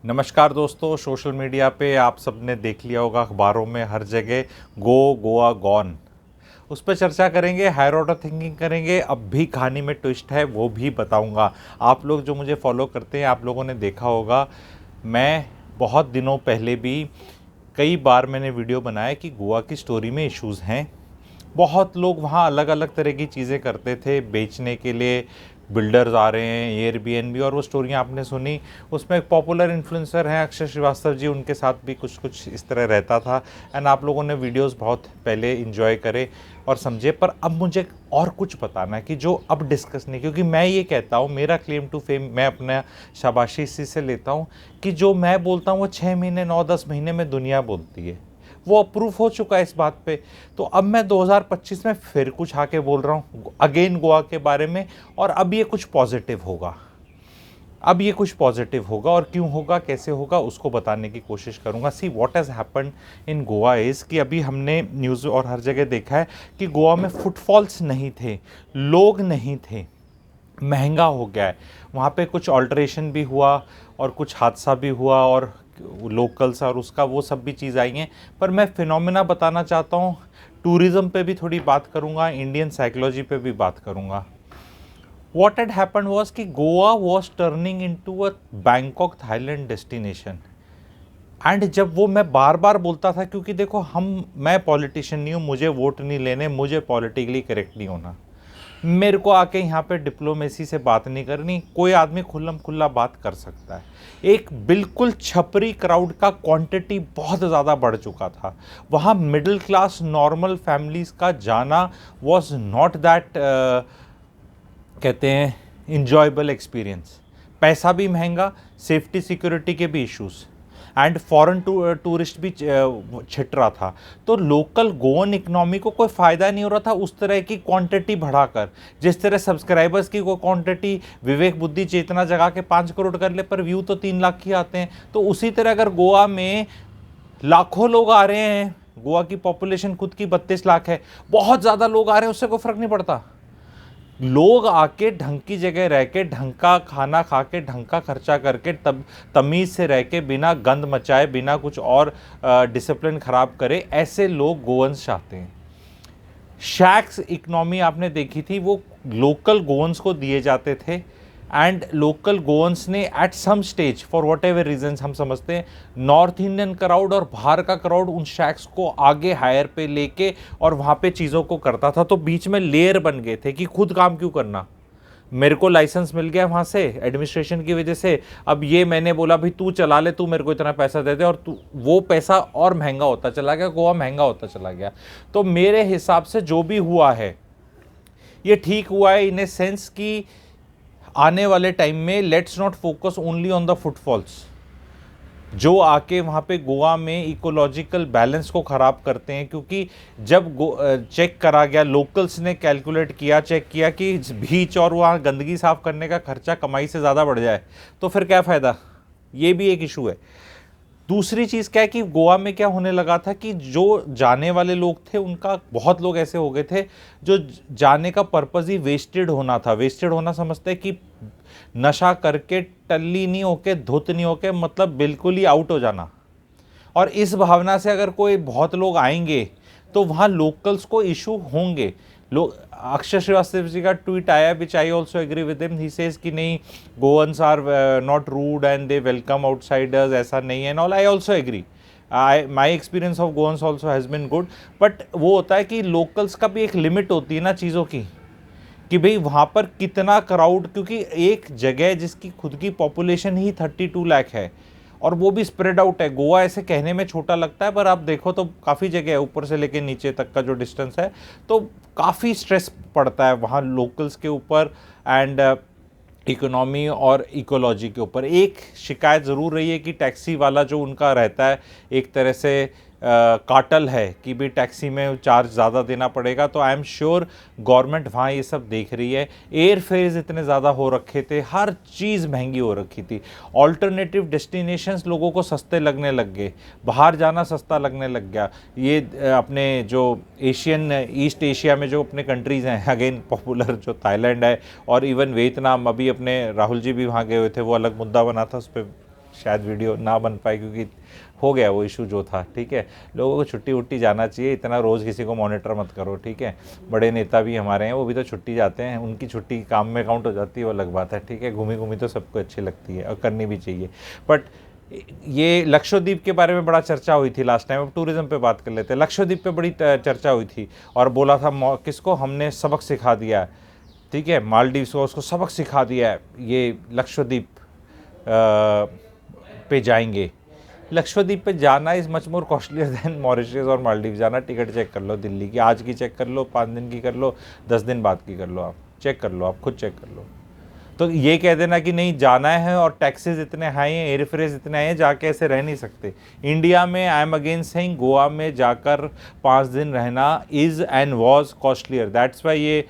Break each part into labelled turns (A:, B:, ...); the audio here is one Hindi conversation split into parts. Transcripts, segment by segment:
A: नमस्कार दोस्तों, सोशल मीडिया पे आप सबने देख लिया होगा, अखबारों में हर जगह गोवा गॉन। उस पर चर्चा करेंगे, हायर ऑर्डर थिंकिंग करेंगे। अब भी कहानी में ट्विस्ट है, वो भी बताऊंगा। आप लोग जो मुझे फॉलो करते हैं, आप लोगों ने देखा होगा, मैं बहुत दिनों पहले भी कई बार मैंने वीडियो बनाया कि गोवा की स्टोरी में इश्यूज़ हैं। बहुत लोग वहाँ अलग अलग तरह की चीज़ें करते थे बेचने के लिए। बिल्डर्स आ रहे हैं, एयरबीएनबी, और वो स्टोरियाँ आपने सुनी। उसमें एक पॉपुलर इन्फ्लुएंसर हैं अक्षय श्रीवास्तव जी, उनके साथ भी कुछ कुछ इस तरह रहता था। एंड आप लोगों ने वीडियोस बहुत पहले इन्जॉय करे और समझे। पर अब मुझे और कुछ बताना है कि जो अब डिस्कस नहीं, क्योंकि मैं ये कहता हूँ, मेरा क्लेम टू फेम, मैं अपना शाबाशी इसी से लेता हूँ कि जो मैं बोलता हूँ वो 6 महीने 9-10 महीने में दुनिया बोलती है। वो अप्रूव हो चुका है इस बात पे। तो अब मैं 2025 में फिर कुछ आके बोल रहा हूँ अगेन गोवा के बारे में, और अब ये कुछ पॉजिटिव होगा। अब ये कुछ पॉजिटिव होगा, और क्यों होगा, कैसे होगा, उसको बताने की कोशिश करूंगा। See what has happened in Goa is कि अभी हमने न्यूज़ और हर जगह देखा है कि गोवा में फुटफॉल्स नहीं थे, लोग नहीं थे, महंगा हो गया है। वहाँ पे कुछ ऑल्ट्रेशन भी हुआ और कुछ हादसा भी हुआ, और लोकल्स और उसका वो सब भी चीज़ आई हैं। पर मैं फिनोमेना बताना चाहता हूँ, टूरिज़्म पे भी थोड़ी बात करूँगा, इंडियन साइकोलॉजी पे भी बात करूँगा। वॉट हैड हैपन वॉज कि Goa was turning into a Bangkok Thailand destination. And जब वो मैं बार बार बोलता था, क्योंकि देखो मैं पॉलिटिशियन नहीं हूँ, मुझे वोट नहीं लेने, मुझे पॉलिटिकली करेक्ट नहीं होना, मेरे को आके यहाँ पे डिप्लोमेसी से बात नहीं करनी। कोई आदमी खुल्लम खुल्ला बात कर सकता है। एक बिल्कुल छपरी क्राउड का क्वांटिटी बहुत ज़्यादा बढ़ चुका था वहाँ। मिडिल क्लास नॉर्मल फैमिलीज़ का जाना वॉज नॉट दैट कहते हैं इंजॉयबल एक्सपीरियंस। पैसा भी महंगा, सेफ्टी सिक्योरिटी के भी इश्यूज़, एंड फॉरेन टूरिस्ट भी छिट रहा था। तो लोकल गोवन इकोनॉमी को कोई फ़ायदा नहीं हो रहा था उस तरह की क्वांटिटी बढ़ाकर। जिस तरह सब्सक्राइबर्स की कोई क्वांटिटी विवेक बुद्धि चेतना जगा के 5 करोड़ कर ले, पर व्यू तो 3 लाख ही आते हैं। तो उसी तरह अगर गोवा में लाखों लोग आ रहे हैं, गोवा की पॉपुलेशन खुद की 32 लाख है, बहुत ज़्यादा लोग आ रहे हैं, उससे कोई फ़र्क नहीं पड़ता। लोग आके ढंग की जगह रह के, ढंग का खाना खा के, ढंग का खर्चा करके, तब तमीज़ से रह के, बिना गंद मचाए, बिना कुछ और डिसिप्लिन ख़राब करे, ऐसे लोग गोवंस चाहते हैं। शैक्स इकनॉमी आपने देखी थी, वो लोकल गोवंस को दिए जाते थे। एंड लोकल गोवंस ने at some stage, for whatever reasons, हम समझते हैं नॉर्थ इंडियन क्राउड और बाहर का क्राउड उन शैक्स को आगे हायर पे लेके और वहाँ पे चीज़ों को करता था। तो बीच में लेयर बन गए थे कि खुद काम क्यों करना, मेरे को लाइसेंस मिल गया वहाँ से एडमिनिस्ट्रेशन की वजह से, अब ये मैंने बोला भाई तू चला ले, तू मेरे को इतना पैसा दे दे, और तू वो पैसा और महंगा होता चला गया, गोवा महंगा होता चला गया। तो मेरे हिसाब से जो भी हुआ है ये ठीक हुआ है, इन ए सेंस कि आने वाले टाइम में let's not focus only on the footfalls जो आके वहाँ पे गोवा में इकोलॉजिकल बैलेंस को ख़राब करते हैं। क्योंकि जब चेक करा गया, लोकल्स ने कैलकुलेट किया, चेक किया कि बीच और वहाँ गंदगी साफ़ करने का खर्चा कमाई से ज़्यादा बढ़ जाए, तो फिर क्या फ़ायदा। ये भी एक इशू है। दूसरी चीज़ क्या है कि गोवा में क्या होने लगा था कि जो जाने वाले लोग थे, उनका बहुत लोग ऐसे हो गए थे जो जाने का पर्पज़ ही वेस्टेड होना था। वेस्टेड होना समझते हैं कि नशा करके टल्ली नहीं होके, धुत नहीं होके, मतलब बिल्कुल ही आउट हो जाना। और इस भावना से अगर कोई बहुत लोग आएंगे तो वहाँ लोकल्स को इशू होंगे। लोग, अक्षय श्रीवास्तव जी का ट्वीट आया which I also agree with him, he says कि नहीं Goans are not rude and they welcome outsiders, ऐसा नहीं है and all. I also agree, my experience of Goans also has been good. But वो होता है कि लोकल्स का भी एक लिमिट होती है ना चीज़ों की, कि भाई वहाँ पर कितना क्राउड, क्योंकि एक जगह जिसकी खुद की पॉपुलेशन ही 32 लाख है और वो भी स्प्रेड आउट है। गोवा ऐसे कहने में छोटा लगता है, पर आप देखो तो काफ़ी जगह है, ऊपर से लेके नीचे तक का जो डिस्टेंस है, तो काफ़ी स्ट्रेस पड़ता है वहाँ लोकल्स के ऊपर एंड इकोनॉमी और इकोलॉजी के ऊपर। एक शिकायत ज़रूर रही है कि टैक्सी वाला जो उनका रहता है, एक तरह से काटल है कि भी टैक्सी में चार्ज ज़्यादा देना पड़ेगा। तो आई एम श्योर गवर्नमेंट वहाँ ये सब देख रही है। एयर फेयर्स इतने ज़्यादा हो रखे थे, हर चीज़ महंगी हो रखी थी, ऑल्टरनेटिव डेस्टिनेशंस लोगों को सस्ते लगने लग गए, बाहर जाना सस्ता लगने लग गया। ये अपने जो एशियन, ईस्ट एशिया में जो अपने कंट्रीज़ हैं, अगेन पॉपुलर जो थाईलैंड है और इवन वियतनाम, अभी अपने राहुल जी भी वहाँ गए हुए थे, वो अलग मुद्दा बना था, उस पर शायद वीडियो ना बन पाए क्योंकि हो गया वो इशू जो था, ठीक है। लोगों को छुट्टी वुट्टी जाना चाहिए, इतना रोज़ किसी को मॉनिटर मत करो, ठीक है। बड़े नेता भी हमारे हैं, वो भी तो छुट्टी जाते हैं, उनकी छुट्टी काम में काउंट हो जाती है, वो अलग बात है, ठीक है। घूमी घूमी तो सबको अच्छी लगती है और करनी भी चाहिए। बट ये लक्षद्वीप के बारे में बड़ा चर्चा हुई थी लास्ट टाइम, अब टूरिज्म पे बात कर लेते हैं। लक्षद्वीप पे बड़ी चर्चा हुई थी और बोला था किसको, हमने सबक सिखा दिया है, ठीक है, मालदीव्स को, उसको सबक सिखा दिया है, ये लक्षद्वीप पे जाएंगे। लक्षद्वीप पे जाना is much more costlier than Mauritius और मालदीव जाना। टिकट चेक कर लो दिल्ली की, आज की चेक कर लो, 5 दिन की कर लो, 10 दिन बाद की कर लो, आप चेक कर लो, आप खुद चेक कर लो। तो ये कह देना कि नहीं जाना है और टैक्सेस इतने हाई हैं, एयर फेयर्स इतने हाई हैं, जाके ऐसे रह नहीं सकते। इंडिया में I am against saying Goa में जाकर 5 दिन रहना is and was costlier, that's why ये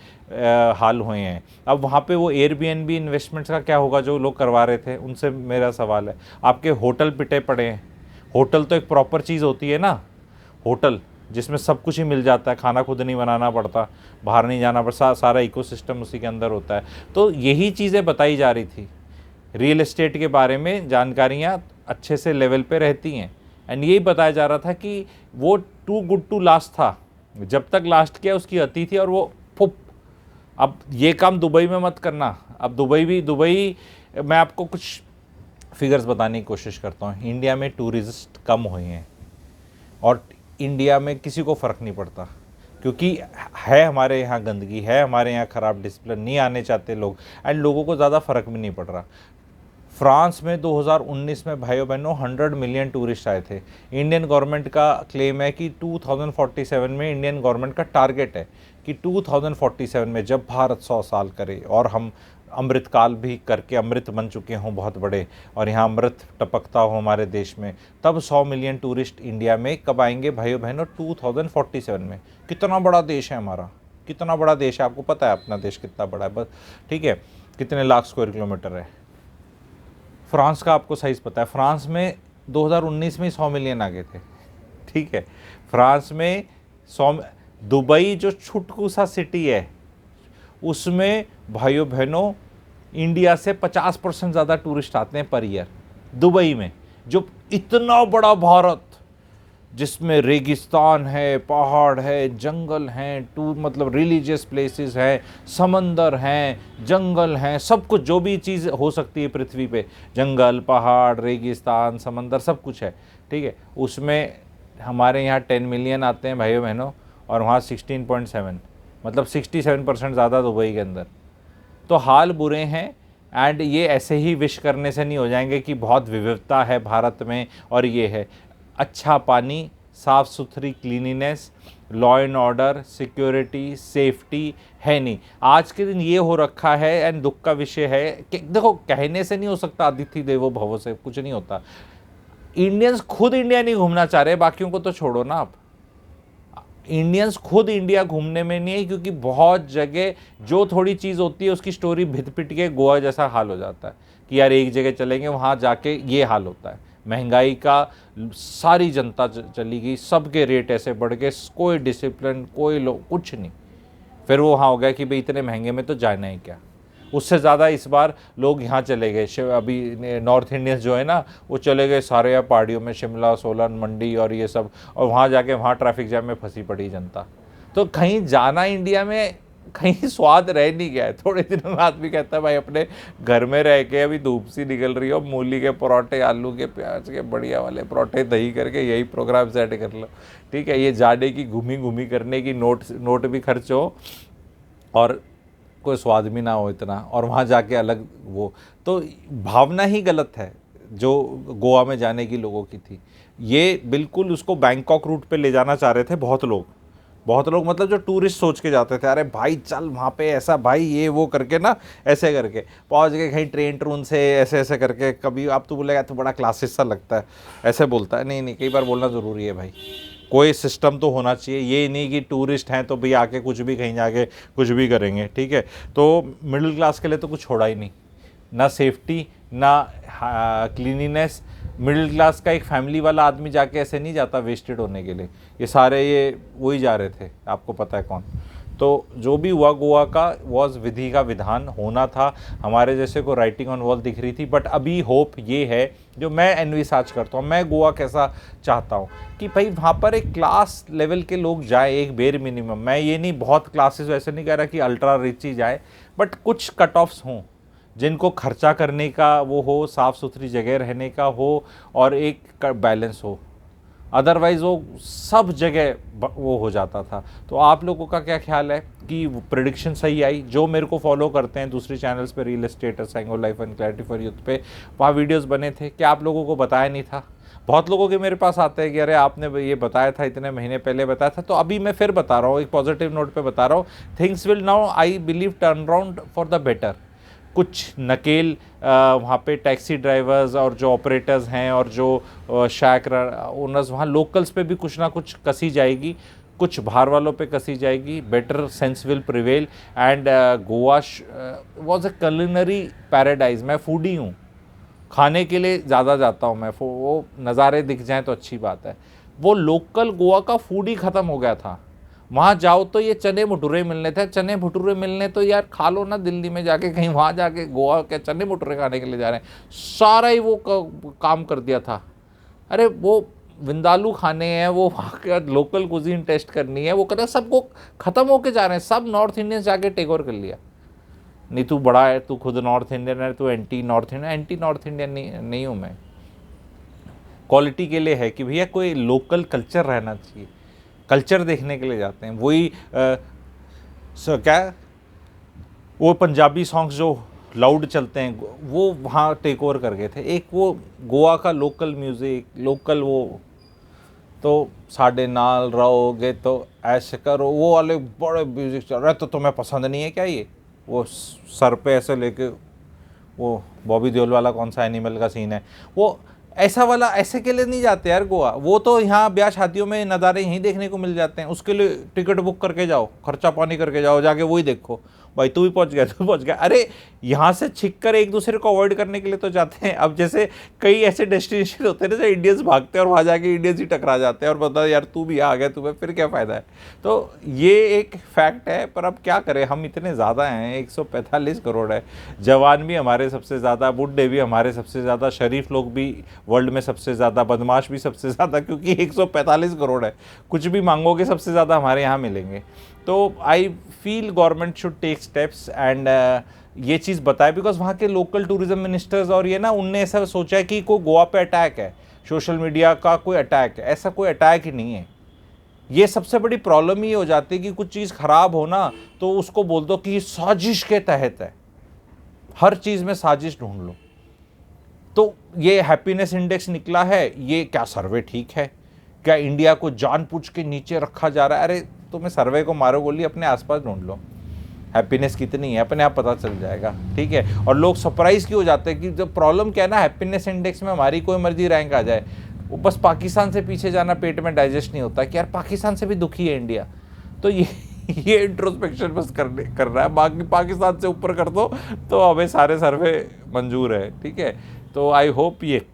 A: हाल हुए हैं। अब वहाँ पे वो एयरबीएनबी इन्वेस्टमेंट्स का क्या होगा जो लोग करवा रहे थे, उनसे मेरा सवाल है। आपके होटल पिटे पड़े हैं, होटल तो एक प्रॉपर चीज़ होती है ना, होटल जिसमें सब कुछ ही मिल जाता है, खाना खुद नहीं बनाना पड़ता, बाहर नहीं जाना पड़ता, सारा इकोसिस्टम उसी के अंदर होता है। तो यही चीज़ें बताई जा रही थी, रियल एस्टेट के बारे में जानकारियाँ अच्छे से लेवल पे रहती हैं। एंड यही बताया जा रहा था कि वो टू गुड टू लास्ट था, जब तक लास्ट किया उसकी अति थी और वो फुप। अब ये काम दुबई में मत करना। अब दुबई मैं आपको कुछ फिगर्स बताने की कोशिश करता हूँ। इंडिया में टूरिस्ट कम हुए हैं और इंडिया में किसी को फ़र्क नहीं पड़ता क्योंकि है हमारे यहाँ गंदगी है, हमारे यहाँ ख़राब डिसिप्लिन, नहीं आने चाहते लोग, एंड लोगों को ज़्यादा फ़र्क भी नहीं पड़ रहा। फ्रांस में 2019 में भाइयों बहनों 100 मिलियन टूरिस्ट आए थे। इंडियन गवर्नमेंट का क्लेम है कि 2047 में, इंडियन गवर्नमेंट का टारगेट है कि 2047 में जब भारत 100 साल करे और हम अमृतकाल भी करके अमृत बन चुके हों बहुत बड़े और यहाँ अमृत टपकता हो हमारे देश में, तब 100 मिलियन टूरिस्ट इंडिया में कब आएंगे भाइयों बहनों? 2047 में। कितना बड़ा देश है हमारा, कितना बड़ा देश है, आपको पता है अपना देश कितना बड़ा है बस, ठीक है, कितने लाख स्क्वायर किलोमीटर है। फ्रांस का आपको साइज़ पता है, फ्रांस में 2019 में 100 मिलियन आ गए थे, ठीक है। फ्रांस में 100, दुबई जो छुटकू सा सिटी है उसमें भाइयों बहनों इंडिया से 50% ज़्यादा टूरिस्ट आते हैं पर ईयर दुबई में। जो इतना बड़ा भारत जिसमें रेगिस्तान है, पहाड़ है, जंगल हैं, मतलब रिलीजियस प्लेसेस हैं, समंदर हैं, जंगल हैं, सब कुछ जो भी चीज़ हो सकती है पृथ्वी पे, जंगल, पहाड़, रेगिस्तान, समंदर, सब कुछ है, ठीक है। उसमें हमारे यहाँ 10 मिलियन आते हैं भाइयों बहनों और वहाँ 16.7, मतलब 67% ज़्यादा दुबई के अंदर। तो हाल बुरे हैं। एंड ये ऐसे ही विश करने से नहीं हो जाएंगे कि बहुत विविधता है भारत में और ये है। अच्छा पानी, साफ़ सुथरी cleanliness, law and order, security, safety है नहीं। आज के दिन ये हो रखा है एंड दुख का विषय है कि देखो, कहने से नहीं हो सकता अतिथि देवो भव से कुछ नहीं होता। इंडियंस खुद इंडिया नहीं घूमना चाह रहे, बाकियों को तो छोड़ो ना आप। इंडियंस खुद इंडिया घूमने में नहीं है क्योंकि बहुत जगह जो थोड़ी चीज़ होती है उसकी स्टोरी भिद पिट के गोवा जैसा हाल हो जाता है कि यार एक जगह चलेंगे वहाँ जाके ये हाल होता है। महंगाई का, सारी जनता चली गई, सबके रेट ऐसे बढ़ गए, कोई डिसिप्लिन, कोई लोग कुछ नहीं। फिर वो वहाँ हो गया कि भाई इतने महंगे में तो जाना ही क्या। उससे ज़्यादा इस बार लोग यहाँ चले गए, अभी नॉर्थ इंडियंस जो है ना वो चले गए सारे यहाँ पहाड़ियों में, शिमला, सोलन, मंडी और ये सब, और वहाँ जाके वहाँ ट्रैफिक जैम में फंसी पड़ी जनता। तो कहीं जाना इंडिया में कहीं स्वाद रह नहीं गया है। थोड़े दिनों में आदमी कहता है भाई अपने घर में रह के, अभी धूप सी निकल रही हो, मूली के परोठे, आलू के, प्याज के बढ़िया वाले परोठे, दही करके यही प्रोग्राम सेट कर लो, ठीक है। ये जाने की, घूमी घूमी करने की, नोट भी खर्च हो और कोई स्वाद भी ना हो इतना, और वहाँ जाके अलग वो, तो भावना ही गलत है जो गोवा में जाने की लोगों की थी। ये बिल्कुल उसको बैंकॉक रूट पे ले जाना चाह रहे थे बहुत लोग, मतलब जो टूरिस्ट सोच के जाते थे, अरे भाई चल वहाँ पे ऐसा, भाई ये वो करके ना, ऐसे करके पहुँच गए कहीं ट्रेन से, ऐसे ऐसे करके। कभी आप तो बोलेगा तो बड़ा क्लासिस सा लगता है, ऐसे बोलता है, नहीं कई बार बोलना ज़रूरी है भाई, कोई सिस्टम तो होना चाहिए। ये नहीं कि टूरिस्ट हैं तो भाई आके कुछ भी कहीं जाके कुछ भी करेंगे, ठीक है। तो मिडिल क्लास के लिए तो कुछ छोड़ा ही नहीं, ना सेफ्टी, ना क्लीनिनेस। मिडिल क्लास का एक फैमिली वाला आदमी जाके ऐसे नहीं जाता वेस्टेड होने के लिए, ये सारे ये वही जा रहे थे, आपको पता है कौन। तो जो भी हुआ गोवा का वॉज विधि का विधान होना था, हमारे जैसे को राइटिंग ऑन वॉल दिख रही थी। बट अभी होप ये है, जो मैं एनविसाज करता हूँ, मैं गोवा कैसा चाहता हूँ कि भाई वहाँ पर एक क्लास लेवल के लोग जाए, एक बेर मिनिमम। मैं ये नहीं बहुत क्लासेस वैसे नहीं कह रहा कि अल्ट्रा रिच ही जाए, बट कुछ कट ऑफ्स हों जिनको खर्चा करने का वो हो, साफ़ सुथरी जगह रहने का हो और एक बैलेंस हो। अदरवाइज़ वो सब जगह वो हो जाता था। तो आप लोगों का क्या ख्याल है कि प्रेडिक्शन सही आई? जो मेरे को फॉलो करते हैं दूसरी चैनल्स पे, रियल एस्टेट, सैंगो life and clarity for youth पे, वहाँ वीडियोस बने थे, क्या आप लोगों को बताया नहीं था? बहुत लोगों के मेरे पास आते हैं कि अरे आपने ये बताया था, इतने महीने पहले बताया था। तो अभी मैं फिर बता रहा हूँ, एक पॉजिटिव नोट पे बता रहा हूँ। Things will now I believe turn around for the better. कुछ नकेल वहाँ पे टैक्सी ड्राइवर्स और जो ऑपरेटर्स हैं और जो शैक ओनर्स, वहाँ लोकल्स पे भी कुछ ना कुछ कसी जाएगी, कुछ बाहर वालों पे कसी जाएगी। Better sense will prevail and Goa was a culinary paradise. मैं फूडी हूँ, खाने के लिए ज़्यादा जाता हूँ मैं, वो नज़ारे दिख जाएँ तो अच्छी बात है। वो लोकल गोवा का फूड ही ख़त्म हो गया था। वहाँ जाओ तो ये चने भटूरे मिलने थे, चने भटूरे मिलने तो यार खा लो ना दिल्ली में जाके कहीं, वहाँ जाके गोवा के चने भटूरे खाने के लिए जा रहे हैं। सारा ही वो काम कर दिया था। अरे वो विंदालू खाने हैं, वो वहाँ का लोकल कुजीन टेस्ट करनी है, वो कर सबको ख़त्म होके जा रहे हैं। सब नॉर्थ इंडियंस जाके टेक ओवर कर लिया। नहीं तू बड़ा है, तू खुद नॉर्थ इंडियन है, तू एंटी नॉर्थ इंडियन नहीं हूँ मैं। क्वालिटी के लिए है कि भैया कोई लोकल कल्चर रहना चाहिए, कल्चर देखने के लिए जाते हैं। वही क्या वो पंजाबी सॉन्ग्स जो लाउड चलते हैं वो वहाँ टेक ओवर कर गए थे। एक वो गोवा का लोकल म्यूज़िक, लोकल वो तो साढ़े नाल रहोगे तो ऐसे करो, वो वाले बड़े म्यूज़िक चल रहे। तो तुम्हें पसंद नहीं है क्या ये? वो सर पे ऐसे लेके, वो बॉबी देओल वाला कौन सा एनिमल का सीन है, वो ऐसा वाला, ऐसे के लिए नहीं जाते यार गोवा। वो तो यहाँ ब्याह शादियों में नज़ारे यहीं देखने को मिल जाते हैं, उसके लिए टिकट बुक करके जाओ, खर्चा पानी करके जाओ, जाके वही देखो। भाई तू भी पहुँच गया, तू पहुँच गया। अरे यहाँ से छिक कर एक दूसरे को अवॉइड करने के लिए तो जाते हैं। अब जैसे कई ऐसे डेस्टिनेशन होते हैं ना, जैसे इंडियंस भागते हैं और वहाँ जाके इंडियंस ही टकरा जाते हैं और बता यार तू भी आ गया, तुम्हें फिर क्या फ़ायदा है। तो ये एक फैक्ट है। पर अब क्या करें, हम इतने ज़्यादा हैं, 145 करोड़ है। जवान भी हमारे सबसे ज़्यादा, बुढ़े भी हमारे सबसे ज़्यादा, शरीफ लोग भी वर्ल्ड में सबसे ज़्यादा, बदमाश भी सबसे ज़्यादा, क्योंकि 145 करोड़ है। कुछ भी मांगोगे सबसे ज़्यादा हमारे यहाँ मिलेंगे। तो I feel government should take steps and ये चीज़ बताए, बिकॉज वहाँ के लोकल टूरिज्म मिनिस्टर्स और ये ना, उनने ऐसा सोचा है कि कोई गोवा पे अटैक है, सोशल मीडिया का कोई अटैक है। ऐसा कोई अटैक ही नहीं है। ये सबसे बड़ी प्रॉब्लम ही हो जाती है कि कुछ चीज़ ख़राब हो ना तो उसको बोल दो कि साजिश के तहत है। हर चीज़ में साजिश ढूंढ लो। तो ये हैप्पीनेस इंडेक्स निकला है, ये क्या सर्वे ठीक है? क्या इंडिया को जानबूझ के नीचे रखा जा रहा है? अरे तुम्हें सर्वे को मारो गोली, अपने आसपास ढूंढ लो हैप्पीनेस कितनी है, अपने आप पता चल जाएगा। ठीक है। और लोग सरप्राइज क्यों हो जाते हैं कि जब प्रॉब्लम क्या है ना, हैप्पीनेस इंडेक्स में हमारी कोई मर्जी रैंक आ जाए, वो बस पाकिस्तान से पीछे जाना पेट में डाइजेस्ट नहीं होता कि यार पाकिस्तान से भी दुखी है इंडिया। तो ये इंट्रोस्पेक्शन बस कर रहा है। बाकी पाकिस्तान से ऊपर कर दो तो हमें सारे सर्वे मंजूर है। ठीक है। तो आई होप ये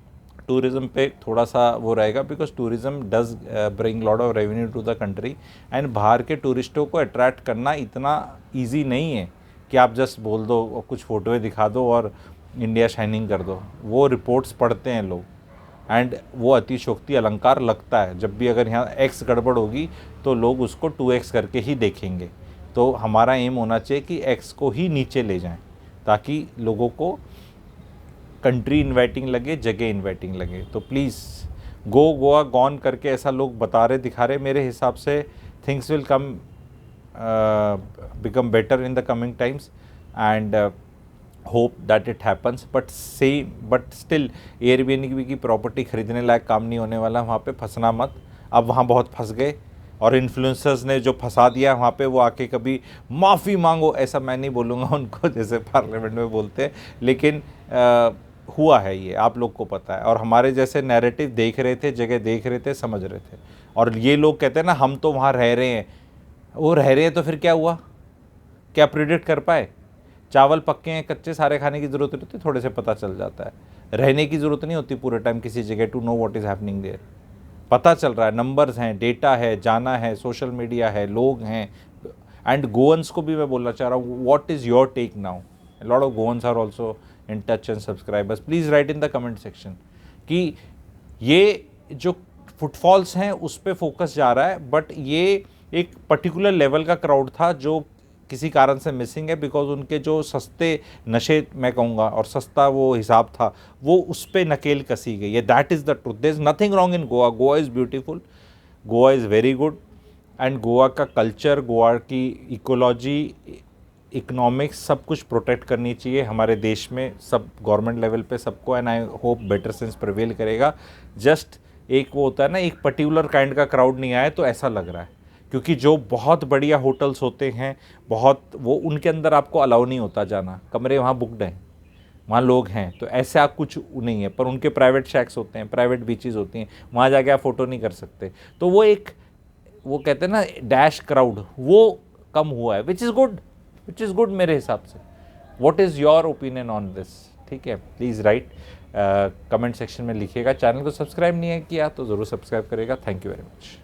A: टूरिज़्म पे थोड़ा सा वो रहेगा, because tourism does bring lot of revenue to the country. And बाहर के टूरिस्टों को अट्रैक्ट करना इतना ईजी नहीं है कि आप जस्ट बोल दो और कुछ फ़ोटोएँ दिखा दो और इंडिया शाइनिंग कर दो। वो रिपोर्ट्स पढ़ते हैं लोग एंड वो अतिशोक्ति अलंकार लगता है। जब भी अगर यहाँ एक्स गड़बड़ होगी तो लोग उसको 2x करके ही देखेंगे। तो हमारा एम होना चाहिए कि एक्स को ही नीचे ले जाएं ताकि लोगों को कंट्री इन्वाइटिंग लगे, जगह इन्वाइटिंग लगे। तो प्लीज़ गो गोवा गॉन करके ऐसा लोग बता रहे, दिखा रहे। मेरे हिसाब से things will become better in the coming times and hope that it happens. But still Airbnb की प्रॉपर्टी खरीदने लायक काम नहीं होने वाला। वहाँ पे फंसना मत। अब वहाँ बहुत फंस गए और इन्फ्लुएंसर्स ने जो फंसा दिया वहाँ पे, वो आके कभी माफ़ी मांगो, ऐसा मैं नहीं बोलूँगा उनको जैसे पार्लियामेंट में बोलते हैं, लेकिन हुआ है ये, आप लोग को पता है। और हमारे जैसे नैरेटिव देख रहे थे, जगह देख रहे थे, समझ रहे थे। और ये लोग कहते हैं ना हम तो वहाँ रह रहे हैं, वो रह रहे हैं तो फिर क्या हुआ? क्या प्रिडिक्ट कर पाए? चावल पक्के हैं कच्चे सारे खाने की ज़रूरत नहीं होती, थोड़े से पता चल जाता है। रहने की ज़रूरत नहीं होती पूरे टाइम किसी जगह to know what is happening there. पता चल रहा है, नंबर्स हैं, डेटा है, जाना है, सोशल मीडिया है, लोग हैं। एंड गोवंस को भी मैं बोलना चाह रहा हूँ, what is your take now? Lot of Goans are also in touch and subscribers, please write in the comment section कि ये जो फुटफॉल्स हैं उस पर फोकस जा रहा है, बट ये एक पर्टिकुलर लेवल का क्राउड था जो किसी कारण से मिसिंग है, बिकॉज उनके जो सस्ते नशे मैं कहूँगा और सस्ता वो हिसाब था वो उस पर नकेल कसी गई है। That is the truth. There is nothing wrong in Goa. Goa is beautiful, Goa is very good, and Goa का कल्चर, गोवा की इकोलॉजी, इकोनॉमिक्स सब कुछ प्रोटेक्ट करनी चाहिए हमारे देश में, सब गवर्नमेंट लेवल पे सबको, and I hope better sense prevail करेगा। जस्ट एक वो होता है ना, एक पर्टिकुलर काइंड का क्राउड नहीं आए तो ऐसा लग रहा है, क्योंकि जो बहुत बढ़िया होटल्स होते हैं बहुत, वो उनके अंदर आपको अलाउ नहीं होता जाना, कमरे वहाँ बुकड हैं, वहाँ लोग हैं, तो ऐसा कुछ नहीं है, पर उनके प्राइवेट शैक्स होते हैं, प्राइवेट बीचेस होती हैं, वहाँ जाके आप फ़ोटो नहीं कर सकते। तो वो एक, वो कहते हैं ना डैश क्राउड, वो कम हुआ है, विच इज़ गुड मेरे हिसाब से। What is your opinion on this? ठीक है, प्लीज़ राइट कमेंट सेक्शन में लिखिएगा। चैनल को सब्सक्राइब नहीं है किया तो ज़रूर सब्सक्राइब करेगा। Thank you very much.